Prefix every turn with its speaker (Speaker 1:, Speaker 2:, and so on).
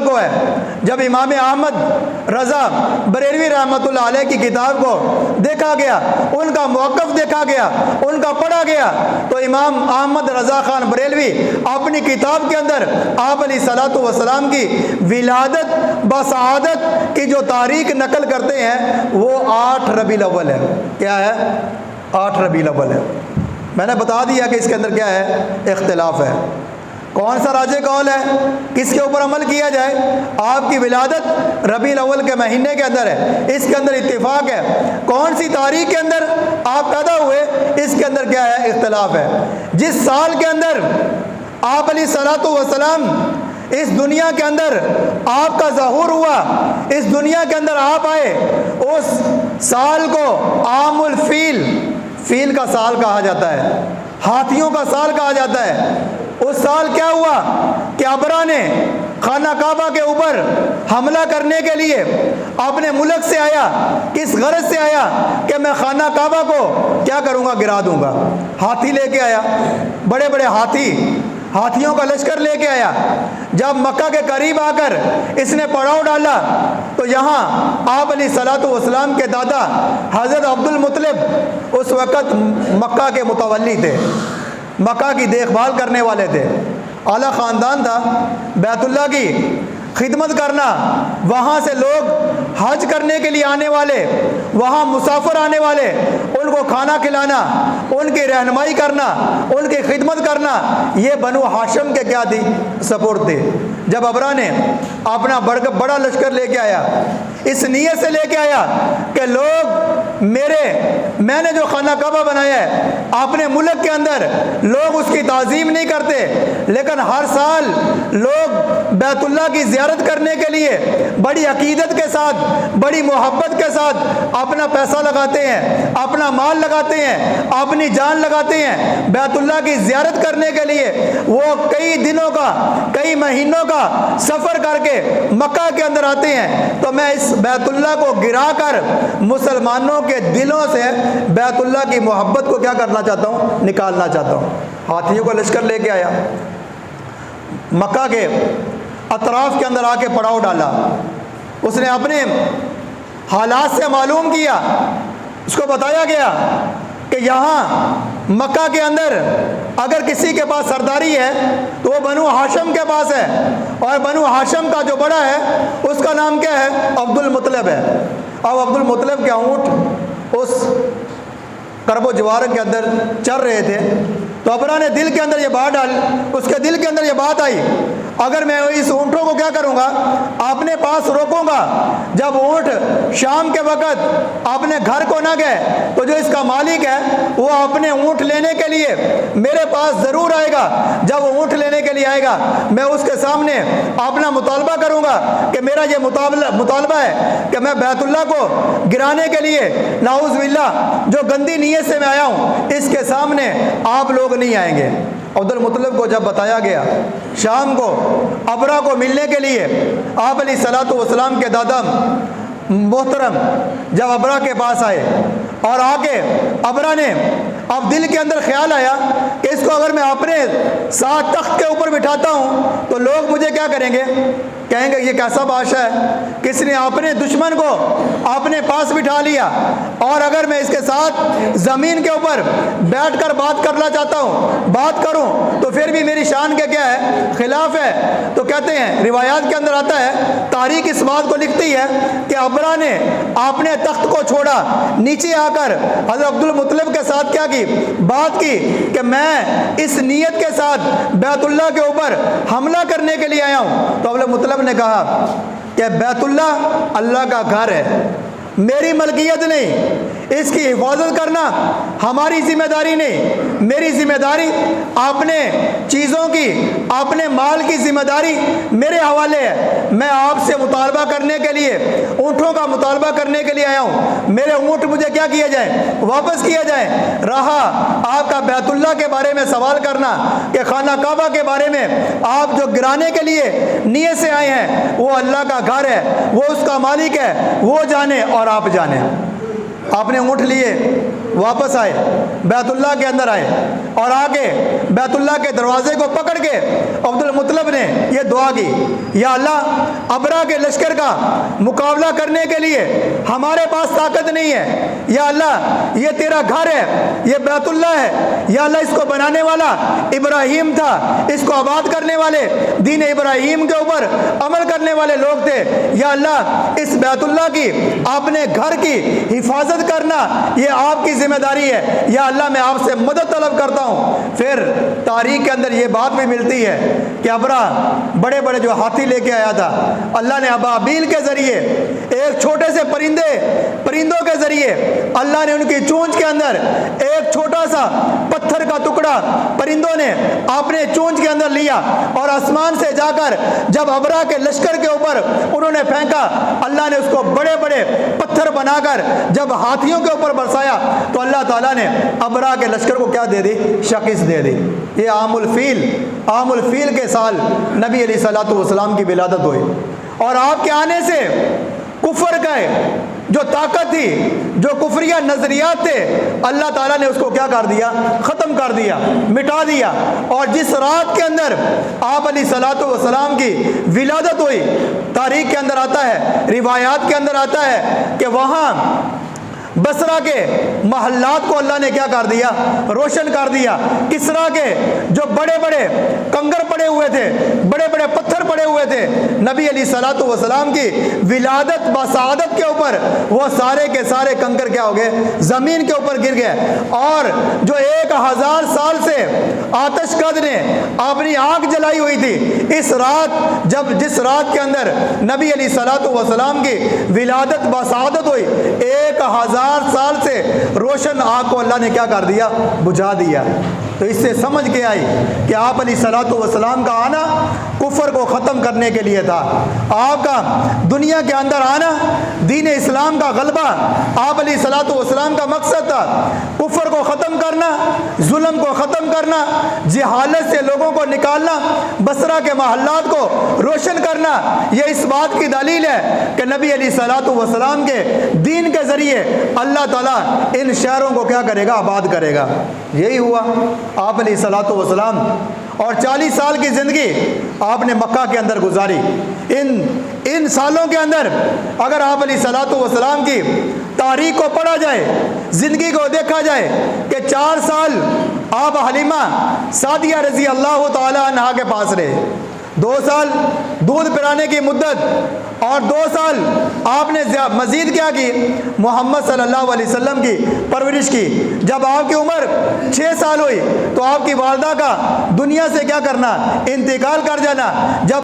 Speaker 1: کو ہے۔ جب امام احمد رضا بریلوی رحمۃ اللہ علیہ کی کتاب کو دیکھا گیا، ان کا موقف دیکھا گیا، ان کا پڑھا گیا، تو امام احمد رضا خان بریلوی اپنی کتاب کے اندر آپ علیہ الصلوۃ والسلام کی ولادت بسعادت کی جو تاریخ نقل کرتے ہیں وہ 8 ربیع الاول ہے۔ کیا ہے؟ 8 ربیع الاول ہے۔ میں نے بتا دیا کہ اس کے اندر کیا ہے؟ اختلاف ہے۔ کون سا راجح قول ہے؟ کس کے اوپر عمل کیا جائے؟ آپ کی ولادت ربیع الاول کے مہینے کے اندر ہے، اس کے اندر اتفاق ہے۔ کون سی تاریخ کے اندر آپ پیدا ہوئے، اس کے اندر کیا ہے؟ اختلاف ہے۔ جس سال کے اندر آپ علیہ الصلوۃ والسلام اس دنیا کے اندر آپ کا ظہور ہوا، اس دنیا کے اندر آپ آئے، اس سال کو عام الفیل، فیل کا سال کہا جاتا ہے، ہاتھیوں کا سال کہا جاتا ہے۔ اس سال کیا ہوا کہ ابرا نے خانہ کعبہ کے اوپر حملہ کرنے کے لیے اپنے ملک سے آیا۔ کس غرض سے آیا؟ کہ میں خانہ کعبہ کو کیا کروں گا؟ گرا دوں گا۔ ہاتھی لے کے آیا، بڑے بڑے ہاتھیوں کا لشکر لے کے آیا۔ جب مکہ کے قریب آ کر اس نے پڑاؤ ڈالا تو یہاں آپ علیہ الصلوۃ والسلام کے دادا حضرت عبد المطلب اس وقت مکہ کے متولی تھے، مکہ کی دیکھ بھال کرنے والے تھے، اعلیٰ خاندان تھا۔ بیت اللہ کی خدمت کرنا، وہاں سے لوگ حج کرنے کے لیے آنے والے، وہاں مسافر آنے والے، ان کو کھانا کھلانا، ان کی رہنمائی کرنا، ان کی خدمت کرنا، یہ بنو ہاشم کے کیا تھی؟ سپورٹ تھے۔ جب ابرا نے اپنا بڑا لشکر لے کے آیا، اس نیت سے لے کے آیا کہ لوگ میں نے جو خانہ کعبہ بنایا ہے اپنے ملک کے اندر، لوگ اس کی تعظیم نہیں کرتے، لیکن ہر سال لوگ بیت اللہ کی زیارت کرنے کے لیے بڑی عقیدت کے ساتھ، بڑی محبت کے ساتھ اپنا پیسہ لگاتے ہیں، اپنا مال لگاتے ہیں، اپنی جان لگاتے ہیں بیت اللہ کی زیارت کرنے کے لیے۔ وہ کئی دنوں کا، کئی مہینوں کا سفر کر کے مکہ کے اندر آتے ہیں۔ تو میں اس بیت اللہ کو گرا کر مسلمانوں کے دلوں سے بیت اللہ کی محبت کو کیا کرنا چاہتا ہوں؟ نکالنا چاہتا ہوں۔ ہاتھیوں کا لشکر لے کے آیا، مکہ کے اطراف کے اندر آ کے پڑاؤ ڈالا۔ اس نے اپنے حالات سے معلوم کیا، اس کو بتایا گیا کہ یہاں مکہ کے اندر اگر کسی کے پاس سرداری ہے تو وہ بنو ہاشم کے پاس ہے، اور بنو ہاشم کا جو بڑا ہے اس کا نام کیا ہے؟ عبد المطلب ہے۔ اب عبد المطلب کے اونٹ اس کرب و جوار کے اندر چر رہے تھے، تو ابرا نے دل کے اندر یہ بات ڈال، اس کے دل کے اندر یہ بات آئی، اگر میں اس اونٹوں کو کیا کروں گا؟ اپنے پاس روکوں گا، جب اونٹ شام کے وقت اپنے گھر کو نہ گئے تو جو اس کا مالک ہے وہ اپنے اونٹ لینے کے لیے میرے پاس ضرور آئے گا۔ جب وہ اونٹ لینے کے لیے آئے گا، میں اس کے سامنے اپنا مطالبہ کروں گا کہ میرا یہ مطالبہ ہے کہ میں بیت اللہ کو گرانے کے لیے نعوذ باللہ جو گندی نیت سے میں آیا ہوں، اس کے سامنے آپ لوگ نہیں آئیں گے۔ عبد المطلب کو جب بتایا گیا، شام کو ابرا کو ملنے کے لیے آپ علیہ الصلوۃ والسلام کے دادا محترم جب ابرا کے پاس آئے، اور آ کے ابرا نے اب دل کے اندر خیال آیا کہ اس کو اگر میں اپنے ساتھ تخت کے اوپر بٹھاتا ہوں تو لوگ مجھے کیا کریں گے؟ کہیں گے یہ کیسا بادشاہ ہے، کس نے اپنے دشمن کو اپنے پاس بٹھا لیا، اور اگر میں اس کے ساتھ زمین کے اوپر بیٹھ کر بات کرنا چاہتا ہوں، بات کروں تو پھر بھی میری شان کے کیا ہے؟ خلاف ہے۔ تو کہتے ہیں، روایات کے اندر آتا ہے، تاریخ اس بات کو لکھتی ہے کہ ابرا نے اپنے تخت کو چھوڑا، نیچے آ کر حضرت عبد المطلب کے ساتھ کیا کی؟ بات کی کہ میں اس نیت کے ساتھ بیت اللہ کے اوپر حملہ کرنے کے لیے آیا ہوں۔ تو عبد المطلب نے کہا کہ بیت اللہ کا گھر ہے، میری ملکیت نہیں، اس کی حفاظت کرنا ہماری ذمہ داری نہیں، میری ذمہ داری اپنے چیزوں کی، اپنے مال کی ذمہ داری میرے حوالے ہے۔ میں آپ سے مطالبہ کرنے کے لیے، اونٹوں کا مطالبہ کرنے کے لیے آیا ہوں، میرے اونٹ مجھے کیا کیا جائے؟ واپس کیا جائے۔ رہا آپ کا بیت اللہ کے بارے میں سوال کرنا کہ خانہ کعبہ کے بارے میں آپ جو گرانے کے لیے نیت سے آئے ہیں، وہ اللہ کا گھر ہے، وہ اس کا مالک ہے، وہ جانے اور آپ جانے۔ آپ نے اونٹ لیے، واپس آئے, بیت اللہ کے اندر آئے اور آگے بیت اللہ کے دروازے کو پکڑ کے عبد المطلب نے یہ دعا کی, یا اللہ ابرا کے لشکر کا مقابلہ کرنے کے لیے ہمارے پاس طاقت نہیں ہے, یا اللہ یہ تیرا گھر ہے, یہ بیت اللہ ہے, یا اللہ اس کو بنانے والا ابراہیم تھا, اس کو آباد کرنے والے دین ابراہیم کے اوپر عمل کرنے والے لوگ تھے, یا اللہ اس بیت اللہ کی اپنے گھر کی حفاظت کرنا یہ آپ کی ذمہ داری ہے, یا اللہ میں آپ سے مدد طلب کرتا ہوں. پھر تاریخ کے اندر یہ بات بھی ملتی ہے کہ ابرا بڑے بڑے جو ہاتھی لے کے آیا تھا, اللہ نے ابابیل کے ذریعے ایک چھوٹے سے پرندوں کے ذریعے اللہ نے ان کی چونچ کے اندر ایک چھوٹا سا پتھر کا ٹکڑا پرندوں نے اپنے چونچ کے اندر لیا اور آسمان سے جا کر جب ابرا کے لشکر کے اوپر انہوں نے پھینکا, اللہ نے اس کو بڑے بڑے پتھر بنا کر جب ہاتھیوں کے اوپر برسایا تو اللہ تعالیٰ نے ابرا کے لشکر کو کیا دے دی, شکست دے دی. یہ عام الفیل کے سال نبی علیہ الصلوۃ والسلام کی ولادت ہوئی, اور آپ کے آنے سے کفر کا جو طاقت تھی, جو کفریہ نظریات تھے, اللہ تعالیٰ نے اس کو کیا کر دیا, ختم کر دیا, مٹا دیا. اور جس رات کے اندر آپ علیہ الصلوۃ والسلام کی ولادت ہوئی, تاریخ کے اندر آتا ہے, روایات کے اندر آتا ہے کہ وہاں بصرہ کے محلات کو اللہ نے کیا کر دیا, روشن کر دیا. کسرا کے جو بڑے بڑے کنگر پڑے ہوئے تھے, بڑے بڑے پتھر پڑے ہوئے تھے, نبی علیہ الصلوۃ والسلام کی ولادت بسعادت کے اوپر وہ سارے کے سارے کنکر کیا ہو گئے, زمین کے اوپر گر گئے. اور جو 1000 سال سے آتش قد نے اپنی آنکھ جلائی ہوئی تھی, اس رات جس رات کے اندر نبی علیہ الصلوۃ والسلام کی ولادت بسعادت ہوئی, 1000 سال سے روشن آگ کو اللہ نے کیا کر دیا, بجھا دیا. تو اس سے سمجھ کے آئی کہ آپ علیہ الصلوۃ والسلام کا آنا کفر کو ختم کرنے کے لیے تھا. آپ کا دنیا کے اندر آنا, دین اسلام کا غلبہ آپ علیہ الصلوۃ والسلام کا مقصد تھا. کفر کو ختم کرنا, ظلم کو ختم کرنا, جہالت سے لوگوں کو نکالنا, بصرہ کے محلات کو روشن کرنا. یہ اس بات کی دلیل ہے کہ نبی علیہ الصلوۃ والسلام کے دین کے ذریعے اللہ تعالیٰ ان شہروں کو کیا کرے گا, آباد کرے گا. یہی ہوا آپ علیہ الصلوۃ والسلام. اور 40 سال کی زندگی آپ نے مکہ کے اندر گزاری. ان سالوں کے اندر اگر آپ علیہ الصلوۃ والسلام کی تاریخ کو پڑھا جائے, زندگی کو دیکھا جائے کہ 4 سال آپ حلیمہ سعدیہ رضی اللہ تعالی عنہا کے پاس رہے, 2 سال دودھ پلانے کی مدت, اور 2 سال آپ نے مزید کیا کی, محمد صلی اللہ علیہ وسلم کی پرورش کی. جب آپ کی عمر 6 سال ہوئی تو آپ کی والدہ کا دنیا سے کیا کرنا, انتقال کر جانا. جب